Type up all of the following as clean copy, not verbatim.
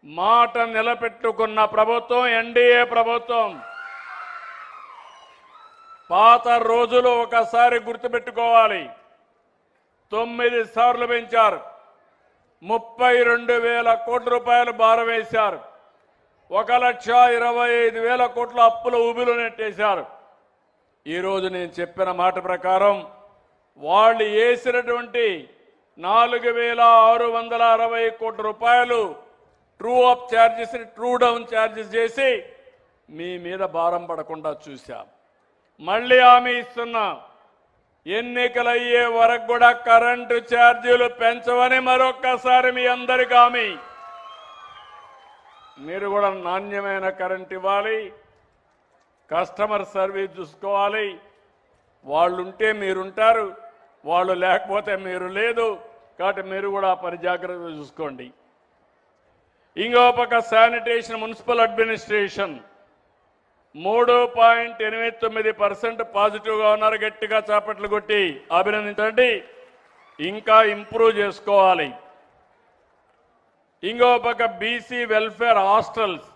మాట నిలబెట్టుకున్న ప్రభుత్వం ఎన్డీఏ ప్రభుత్వం. పాత రోజులు ఒకసారి గుర్తుపెట్టుకోవాలి. 9 సార్లు పెంచారు. 32,000 కోట్ల రూపాయలు భారం వేశారు. 1,25,000 కోట్ల అప్పుల ఊబిలో నెట్టేశారు. ఈరోజు నేను చెప్పిన మాట ప్రకారం వాళ్ళు వేసినటువంటి 4,660 కోట్ల రూపాయలు true up charges true down charges చేసి మీ మీద భారం పడకుండా చూశాం. మళ్ళీ హామీ ఇస్తున్నా, ఎన్నికలయ్యే వరకు కూడా కరెంటు ఛార్జీలు పెంచవని మరొక్కసారి మీ అందరికీ హామీ. మీరు కూడా నాణ్యమైన కరెంట్ ఇవ్వాలి, కస్టమర్ సర్వీస్ చూసుకోవాలి. వాళ్ళుంటే మీరుంటారు, వాళ్ళు లేకపోతే మీరు లేదు. కాబట్టి మీరు కూడా పరి జాగ్రత్తగా చూసుకోండి. ఇంకో పక్క శానిటేషన్ మున్సిపల్ అడ్మినిస్ట్రేషన్ 3.89% పాజిటివ్గా ఉన్నారు. గట్టిగా చాపట్లు కొట్టి అభినందించండి. ఇంకా ఇంప్రూవ్ చేసుకోవాలి. ఇంకో పక్క బీసీ వెల్ఫేర్ హాస్టల్స్,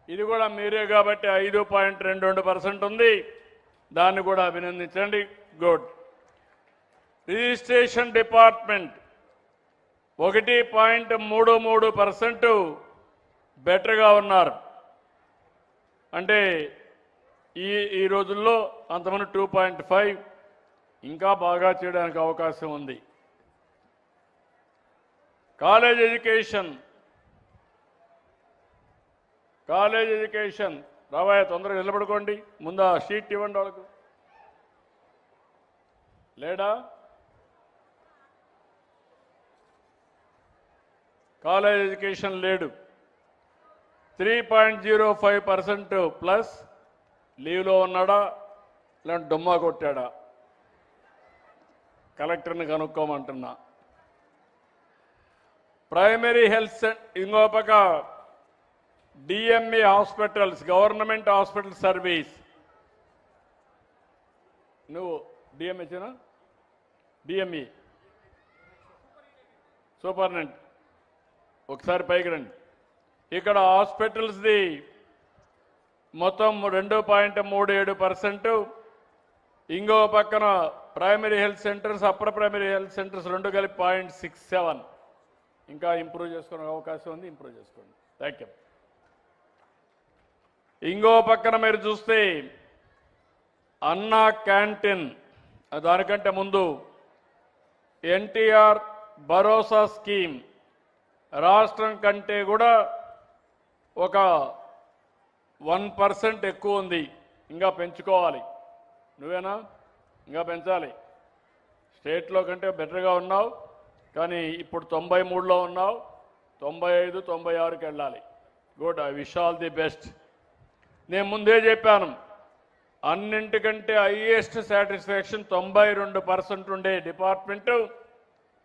ఇది కూడా మీరే కాబట్టి 5.22% ఉంది. దాన్ని కూడా అభినందించండి. గుడ్. రిజిస్ట్రేషన్ డిపార్ట్మెంట్ 1.33% బెటర్గా ఉన్నారు. అంటే ఈ రోజుల్లో అంతమంది 2.5 ఇంకా బాగా చేయడానికి అవకాశం ఉంది. కాలేజ్ ఎడ్యుకేషన్ రావాయ తొందరగా నిలబడుకోండి. ముందు ఆ షీట్ ఇవ్వండి వాళ్ళకు. లేడా? కాలేజ్ ఎడ్యుకేషన్ లేడు. 3.05% ప్లస్ లీవ్లో ఉన్నాడా లేదంటే డుమ్మా కొట్టాడా? కలెక్టర్ని కనుక్కోమంటున్నా. ప్రైమరీ హెల్త్ ఇంకో పక్క DME hospitals, government hospital service. నువ్వు డిఎంహెచ్నా? డిఎంఈ సూపరింటెండెంట్ ఒకసారి పైకి రండి. ఇక్కడ హాస్పిటల్స్ది మొత్తం 2.37%. ఇంకో పక్కన primary health centres, upper primary health centres రెండు కలిపి 0.67. ఇంకా ఇంప్రూవ్ చేసుకునే అవకాశం ఉంది. ఇంప్రూవ్ చేసుకోండి. Thank you. ఇంకో పక్కన మీరు చూస్తే అన్నా క్యాంటీన్, దానికంటే ముందు ఎన్టీఆర్ భరోసా స్కీమ్ రాష్ట్రం కంటే కూడా ఒక 1% ఎక్కువ ఉంది. ఇంకా పెంచుకోవాలి. నువ్వేనా? ఇంకా పెంచాలి. స్టేట్లో కంటే బెటర్గా ఉన్నావు, కానీ ఇప్పుడు 93లో ఉన్నావు. 95, 96కి వెళ్ళాలి. Good. I wish all the best. నేను ముందే చెప్పాను, అన్నింటికంటే హైయెస్ట్ సాటిస్ఫాక్షన్ 92% ఉండే డిపార్ట్మెంటు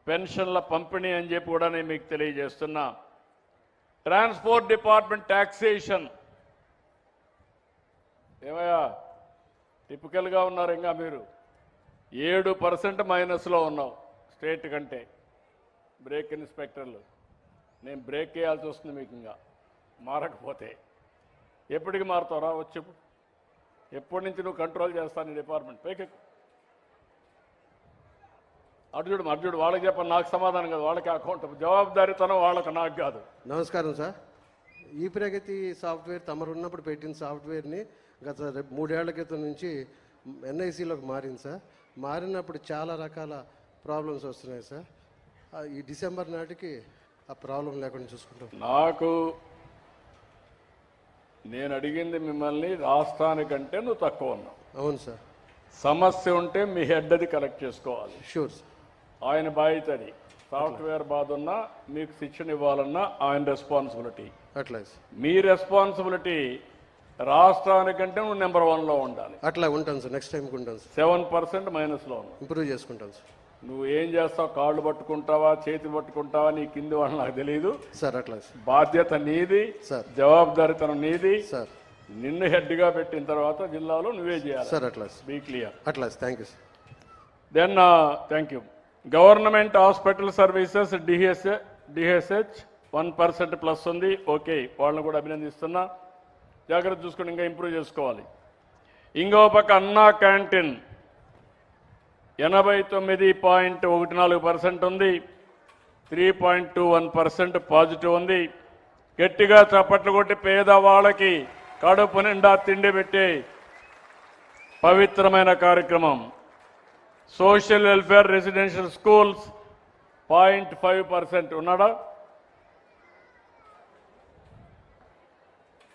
పెన్షన్ల పంపిణీ అని చెప్పి కూడా నేను మీకు తెలియజేస్తున్నా. ట్రాన్స్పోర్ట్ డిపార్ట్మెంట్ టాక్సేషన్ ఏమయ్యా టిపికల్గా ఉన్నారు. ఇంకా మీరు 7% మైనస్లో ఉన్నావు స్టేట్ కంటే. బ్రేక్ ఇన్స్పెక్టర్లు నేను బ్రేక్ వేయాల్సి వస్తుంది మీకు. ఇంకా మారకపోతే ఎప్పటికి మారుతావురా? వచ్చి ఎప్పటి నుంచి నువ్వు కంట్రోల్ చేస్తాను ఈ డిపార్ట్మెంట్? పైకి అర్జుడు వాళ్ళకి చెప్పండి, నాకు సమాధానం కాదు. వాళ్ళకి అకౌంట్ జవాబుదారీతనం వాళ్ళకి, నాకు కాదు. నమస్కారం సార్. ఈ ప్రగతి సాఫ్ట్వేర్ తమరు ఉన్నప్పుడు పెట్టిన సాఫ్ట్వేర్ని గత 3 ఏళ్ల క్రితం నుంచి ఎన్ఐసిలోకి మారింది సార్. మారినప్పుడు చాలా రకాల ప్రాబ్లమ్స్ వస్తున్నాయి సార్. ఈ డిసెంబర్ నాటికి ఆ ప్రాబ్లం లేకుండా చూసుకుంటాం. నేను అడిగింది మిమ్మల్ని రాష్ట్రానికంటే నువ్వు తక్కువ ఉన్నావు. అవును సార్. సమస్య ఉంటే మీ హెడ్ అది కలెక్ట్ చేసుకోవాలి. Sure sir. ఆయన బాధ్యత అది. సాఫ్ట్వేర్ బాధ ఉన్నా మీకు శిక్షణ ఇవ్వాలన్నా ఆయన రెస్పాన్సిబిలిటీ. అట్లా మీ రెస్పాన్సిబిలిటీ రాష్ట్రానికంటే నువ్వు నెంబర్ 1లో ఉండాలి. అట్లా ఉంటాను సార్. నెక్స్ట్ టైంకి ఉంటాను సార్. 7% మైనస్లో ఉన్నావు. ఇంప్రూవ్ చేసుకుంటాను సార్. నువ్వు ఏం చేస్తావు? కాళ్ళు పట్టుకుంటావా, చేతి పట్టుకుంటావా, నీ కింది వాళ్ళు నాకు తెలియదు సార్. అట్లా బాధ్యత నీది సార్. జవాబుదారీతనం నీది సార్. నిన్ను హెడ్గా పెట్టిన తర్వాత జిల్లాలో నువ్వే చేయాలి సార్. అట్లా బీ క్లియర్. అట్లా. Thank you sir. Then thank you. Government hospital services DHH 1% plus ఉంది. ఓకే, వాళ్ళని కూడా అభినందిస్తున్నా. జాగ్రత్త చూసుకుని ఇంకా ఇంప్రూవ్ చేసుకోవాలి. ఇంకో పక్క అన్నా క్యాంటీన్ 89.14% ఉంది. 3.21% పాజిటివ్ ఉంది. గట్టిగా చప్పట్లు కొట్టి పేదవాళ్ళకి కడుపు నిండా తిండి పెట్టే పవిత్రమైన కార్యక్రమం. సోషల్ వెల్ఫేర్ రెసిడెన్షియల్ స్కూల్స్ 0.5% ఉన్నాడా?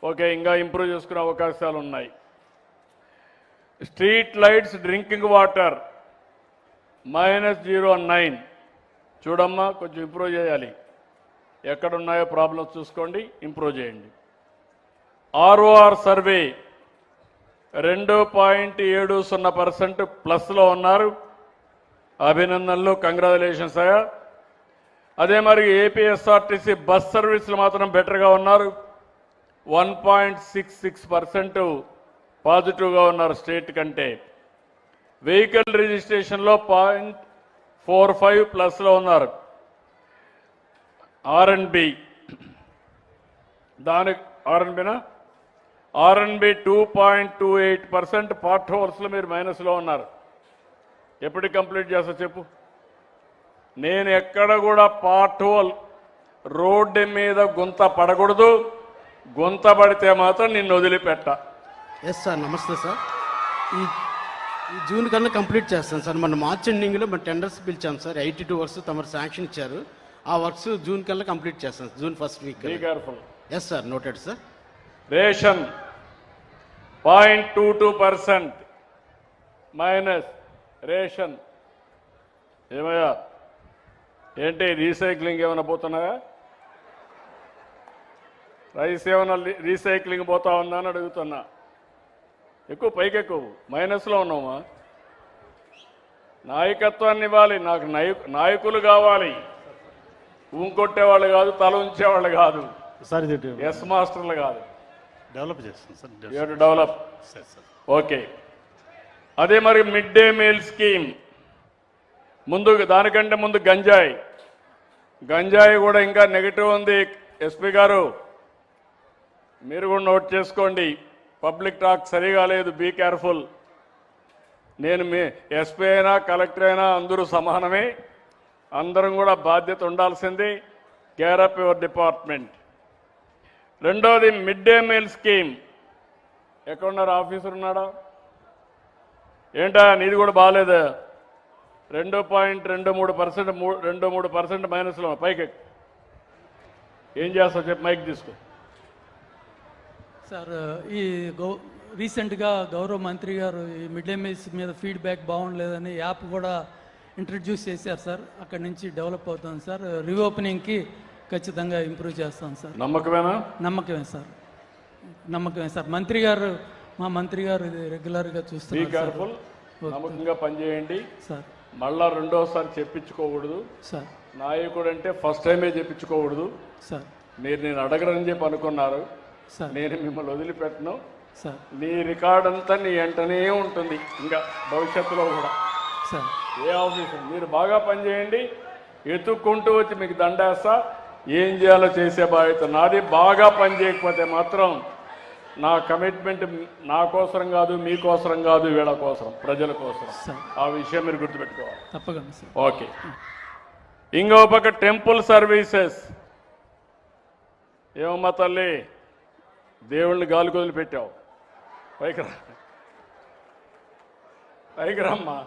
ఓకే, ఇంకా ఇంప్రూవ్ చేసుకునే అవకాశాలు ఉన్నాయి. Street lights drinking water -0.9. చూడమ్మా, కొంచెం ఇంప్రూవ్ చేయాలి. ఎక్కడున్నాయో ప్రాబ్లమ్స్ చూసుకోండి, ఇంప్రూవ్ చేయండి. ఆర్ఓఆర్ సర్వే 2.70% ప్లస్లో ఉన్నారు. అభినందనలు, కంగ్రాచులేషన్స్ అయ్యా. అదే మరి ఏపీఎస్ఆర్టీసీ బస్ సర్వీసులు మాత్రం బెటర్గా ఉన్నారు. 1.66% పాజిటివ్గా ఉన్నారు స్టేట్ కంటే. వెహికల్ రిజిస్ట్రేషన్లో 0.45 ప్లస్లో ఉన్నారు. ఆర్ఎన్బి దానికి ఆర్ఎన్బి 2.28%. పార్ట్ హోల్స్లో మీరు మైనస్లో ఉన్నారు. ఎప్పటికి కంప్లీట్ చేస్తా చెప్పు? నేను ఎక్కడ కూడా పార్ట్ హోల్ రోడ్డు మీద గుంత పడకూడదు. గుంత పడితే మాత్రం నిన్ను వదిలిపెట్ట. ఎస్ సార్, నమస్తే సార్. ఈ జూన్ కన్నా కంప్లీట్ చేస్తాను సార్. మన మార్చ్ ఎండింగ్లో మన టెండర్స్ పిలిచాం సార్. 82 వర్క్స్ తమరు శాంక్షన్ ఇచ్చారు. ఆ వర్క్స్ జూన్ కల్లా కంప్లీట్ చేస్తాను. June first week. Be careful. Yes sir, noted sir. Ration 0.22% minus. Ration ఏమయ్యా, ఏంటి రీసైక్లింగ్ ఏమైనా పోతున్నాయా? రైస్ ఏమైనా రీసైక్లింగ్ పోతా ఉందా అని అడుగుతున్నా. ఎక్కువ పైకెక్కువ మైనస్లో ఉన్నామా? నాయకత్వాన్ని ఇవ్వాలి. నాకు నాయకులు కావాలి. ఊంకొట్టేవాళ్ళు కాదు, తల ఉంచేవాళ్ళు కాదు, సార్ ఇది ఎస్ మాస్టర్లు కాదు. డెవలప్ చేస్తాం sir. You to develop. Sir sir okay. అదే మరి మిడ్ డే మీల్ స్కీమ్ ముందు, దానికంటే ముందు గంజాయి కూడా ఇంకా నెగిటివ్ ఉంది. ఎస్పీ గారు మీరు కూడా నోట్ చేసుకోండి. పబ్లిక్ టాక్ సరిగా లేదు, బీ కేర్ఫుల్. నేను మీ ఎస్పీ అయినా కలెక్టర్ అయినా అందరూ సమానమే. అందరం కూడా బాధ్యత ఉండాల్సింది. Care up your department. రెండోది మిడ్ డే మీల్ స్కీమ్. ఎక్కడున్నారు? ఆఫీసర్ ఉన్నాడా? ఏంటా నీది కూడా బాగాలేదా? 2.23%, 2-3% మైనస్లో పైకి. ఏం చేస్తావు చెప్పు, మైక్ తీసుకో. సార్, ఈ రీసెంట్గా గౌరవ మంత్రి గారు ఈ మిడ్ డే మీల్స్ మీద ఫీడ్బ్యాక్ బాగుండలేదని యాప్ కూడా ఇంట్రడ్యూస్ చేశారు సార్. అక్కడి నుంచి డెవలప్ అవుతుంది సార్. రీఓపెనింగ్కి ఖచ్చితంగా ఇంప్రూవ్ చేస్తాం సార్. నమ్మకమేనా? నమ్మకమే సార్, నమ్మకమే సార్. మా మంత్రి గారు ఇది రెగ్యులర్గా బీ చూస్తున్నారు కేర్ఫుల్. నమ్మకంగా పనిచేయండి సార్. మళ్ళా రెండోసారి చెప్పించుకోకూడదు సార్. నాయకుడు అంటే ఫస్ట్ టైమే చెప్పించుకోకూడదు సార్. మీరు నేను అడగరని చెప్పి అనుకున్నారు. సార్. నేను మిమ్మల్ని వదిలిపెట్టను. సార్. నీ రికార్డ్ అంతా నీ వెంటనే ఉంటుంది ఇంకా భవిష్యత్తులో కూడా. సార్. ఏ ఆఫీసర్ మీరు బాగా పనిచేయండి. ఎత్తుక్కుంటూ వచ్చి మీకు దండేస్తా. ఏం చేయాలో చేసే బాధ్యత నాది. బాగా పని చేయకపోతే మాత్రం నా కమిట్మెంట్ నా కోసం కాదు, మీకోసం కాదు, వీళ్ళ కోసం, ప్రజల కోసం. సార్. ఆ విషయం మీరు గుర్తుపెట్టుకోవాలి. తప్పకుండా సార్. ఓకే. ఇంకో పక్క టెంపుల్ సర్వీసెస్. ఏమమ్మా తల్లి, దేవుళ్ళని గాలి కొదిలి పెట్టావు. పైకి రా, పైకి రమ్మా.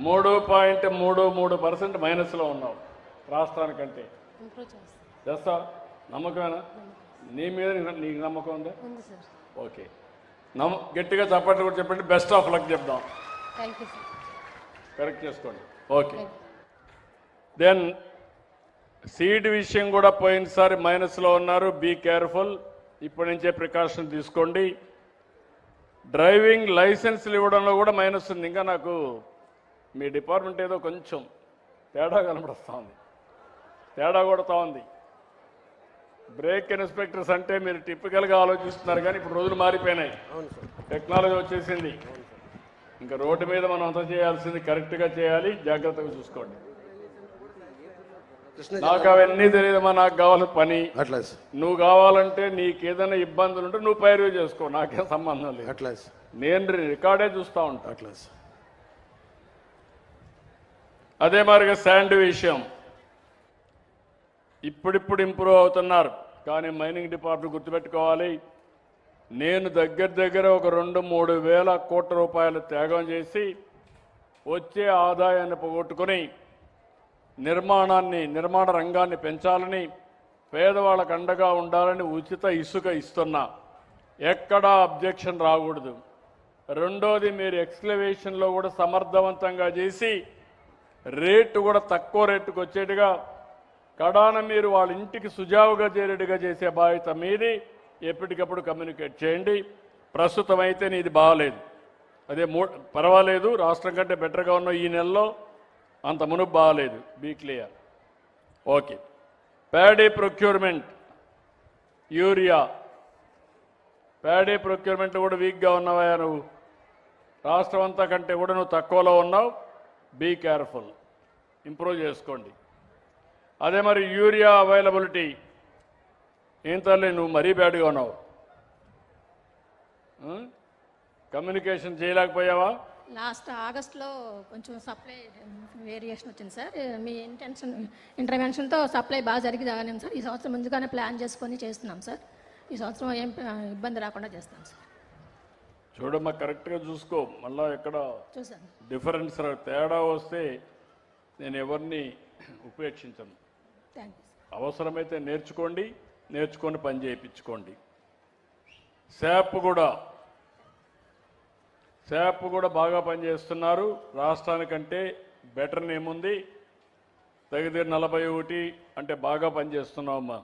-3.33% మైనస్లో ఉన్నావు రాష్ట్రానికంటే. చేస్తా? నమ్మకమేనా? నీ మీద నీకు నమ్మకం ఉందా? ఓకే. గట్టిగా చప్పట్లు కూడా చెప్పండి. బెస్ట్ ఆఫ్ లక్ చెప్దాం. కరెక్ట్ చేసుకోండి. ఓకే. దెన్ సీడ్ విషయం కూడా పోయినసారి మైనస్లో ఉన్నారు. Be careful. ఇప్పటి నుంచే ప్రికాషన్ తీసుకోండి. డ్రైవింగ్ లైసెన్స్లు ఇవ్వడంలో కూడా మైనస్ ఉంది. ఇంకా నాకు మీ డిపార్ట్మెంట్ ఏదో కొంచెం తేడా కనబడుతూ ఉంది, తేడా కొడుతూ ఉంది. బ్రేక్ ఇన్స్పెక్టర్స్ అంటే మీరు టిపికల్గా ఆలోచిస్తున్నారు, కానీ ఇప్పుడు రోజులు మారిపోయినాయి, టెక్నాలజీ వచ్చేసింది. ఇంకా రోడ్డు మీద మనం అంతా చేయాల్సింది కరెక్ట్గా చేయాలి, జాగ్రత్తగా చూసుకోండి. కృష్ణ నాకు అవన్నీ తెలియదమ్మా, నాకు కావాల్సిన పని. అట్లా సార్, నువ్వు కావాలంటే నీకేదైనా ఇబ్బందులు ఉంటే నువ్వు పైరు చేసుకో, నాకేం సంబంధం లేదు. అట్లా సార్, నేను రికార్డే చూస్తూ ఉంటా. అట్లా సార్. అదే మాదిరిగా శాండ్ విషయం ఇప్పుడిప్పుడు ఇంప్రూవ్ అవుతున్నారు, కానీ మైనింగ్ డిపార్ట్మెంట్ గుర్తుపెట్టుకోవాలి, నేను దగ్గర ఒక 2-3 వేల కోట్ల రూపాయలు త్యాగం చేసి వచ్చే ఆదాయాన్ని పోగొట్టుకుని నిర్మాణ రంగాన్ని పెంచాలని, పేదవాళ్ళకు అండగా ఉండాలని ఉచిత ఇసుక ఇస్తున్నా. ఎక్కడా అబ్జెక్షన్ రాకూడదు. రెండోది, మీరు ఎక్స్క్లవేషన్లో కూడా సమర్థవంతంగా చేసి రేటు కూడా తక్కువ రేటుకు వచ్చేట్టుగా కడాన మీరు వాళ్ళ ఇంటికి సుజావుగా చేరేట్టుగా చేసే బాధ్యత మీది. ఎప్పటికప్పుడు కమ్యూనికేట్ చేయండి. ప్రస్తుతం అయితే నీది బాగాలేదు, అదే పర్వాలేదు, రాష్ట్రం కంటే బెటర్గా ఉన్న ఈ నెలలో, అంత మునుపు బాగాలేదు. Be clear. Okay. Paddy procurement, urea paddy procurement కూడా వీక్గా ఉన్నావా నువ్వు? రాష్ట్రం అంతా కంటే కూడా నువ్వు తక్కువలో ఉన్నావు. బీ కేర్ఫుల్, ఇంప్రూవ్ చేసుకోండి. అదే మరి యూరియా అవైలబిలిటీ ఏం తల్లి, నువ్వు మరీ బ్యాడ్గా ఉన్నావు. కమ్యూనికేషన్ చేయలేకపోయావా? లాస్ట్ ఆగస్ట్లో కొంచెం సప్లై వేరియేషన్ వచ్చింది సార్. మీ ఇంటర్వెన్షన్తో సప్లై బాగా జరిగింది సార్. ఈ సంవత్సరం ముందుగానే ప్లాన్ చేసుకొని చేస్తున్నాం సార్. ఈ సంవత్సరం ఏం ఇబ్బంది రాకుండా చేస్తాం సార్. చూడమ్మా, కరెక్ట్గా చూసుకో, మళ్ళా ఎక్కడ చూసాను. డిఫరెన్స్ తేడా వస్తే నేను ఎవరిని ఉపేక్షించను. Thank you sir. అవసరమైతే నేర్చుకొని పని చేయించుకోండి. శాప్ కూడా బాగా పనిచేస్తున్నారు. రాష్ట్రానికంటే బెటర్ ఏముంది? దగ్గర 41 అంటే బాగా పనిచేస్తున్నావమ్మా.